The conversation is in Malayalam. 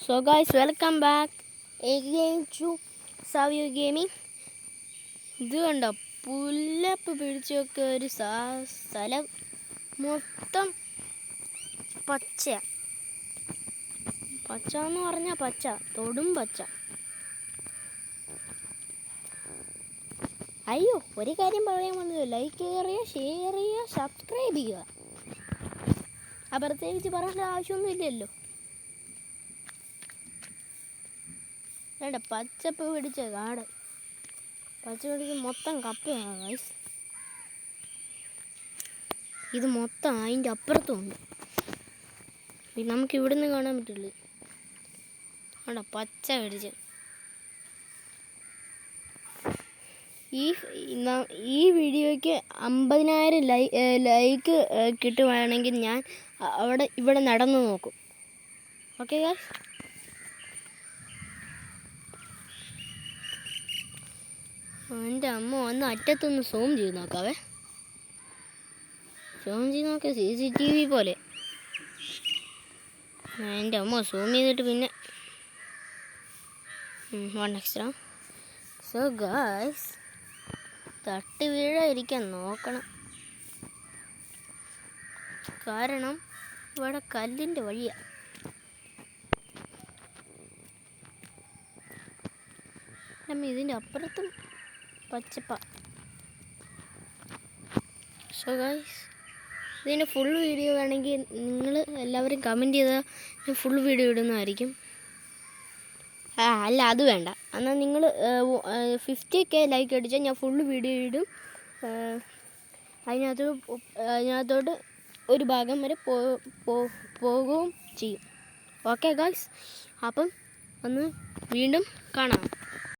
So guys, welcome back again to Savio Gaming. ഇത് കണ്ടോ പുല്ലപ്പ് പിടിച്ചൊക്കെ ഒരു സ്ഥലം മൊത്തം പച്ച എന്ന് പറഞ്ഞാൽ പച്ച, തൊടും പച്ച. അയ്യോ, ഒരു കാര്യം പറയാൻ വന്നത്, ലൈക്ക് ചെയ്യുക, ഷെയർ ചെയ്യുക, സബ്സ്ക്രൈബ് ചെയ്യുക. പ്രത്യേകിച്ച് പറയേണ്ട ആവശ്യമൊന്നും ഇല്ലല്ലോ. വേണ്ട, പച്ചപ്പ് പിടിച്ച കാട്, പച്ച പിടിച്ച് മൊത്തം കപ്പയാണ് ഗൈസ്. ഇത് മൊത്തം അതിൻ്റെ അപ്പുറത്തും ഉണ്ട്. നമുക്ക് ഇവിടുന്ന് കാണാൻ പറ്റുള്ളൂ. വേണ്ട, പച്ച പിടിച്ച്. ഈ വീഡിയോയ്ക്ക് 50,000 ലൈക്ക് കിട്ടുവാണെങ്കിൽ ഞാൻ ഇവിടെ നടന്നു നോക്കും. Okay guys. എൻ്റെ അമ്മ വന്ന് അറ്റത്തൊന്ന് സൂം ചെയ്ത് നോക്കാവേ. സൂം ചെയ്ത് നോക്കാം, CCTV പോലെ. എൻ്റെ അമ്മ സൂം ചെയ്തിട്ട് പിന്നെ എക്സ്ട്രാ. സോ ഗായ്സ്, തട്ടി വീഴാതിരിക്കാൻ നോക്കണം, കാരണം ഇവിടെ കല്ലിൻ്റെ വഴിയാണ്. ഇതിൻ്റെ അപ്പുറത്തും പച്ചപ്പ. സോ ഗൈസ്, ഇതിൻ്റെ ഫുൾ വീഡിയോ വേണമെങ്കിൽ നിങ്ങൾ എല്ലാവരും കമൻറ്റ് ചെയ്താൽ ഞാൻ ഫുൾ വീഡിയോ ഇടുന്നതായിരിക്കും. അല്ല, അത് വേണ്ട. എന്നാൽ നിങ്ങൾ 50K ലൈക്ക് അടിച്ചാൽ ഞാൻ ഫുൾ വീഡിയോ ഇടും. അതിനകത്തോട്ട് ഒരു ഭാഗം വരെ പോകുകയും ചെയ്യും. ഓക്കെ ഗൈസ്, അപ്പം ഒന്ന് വീണ്ടും കാണാം.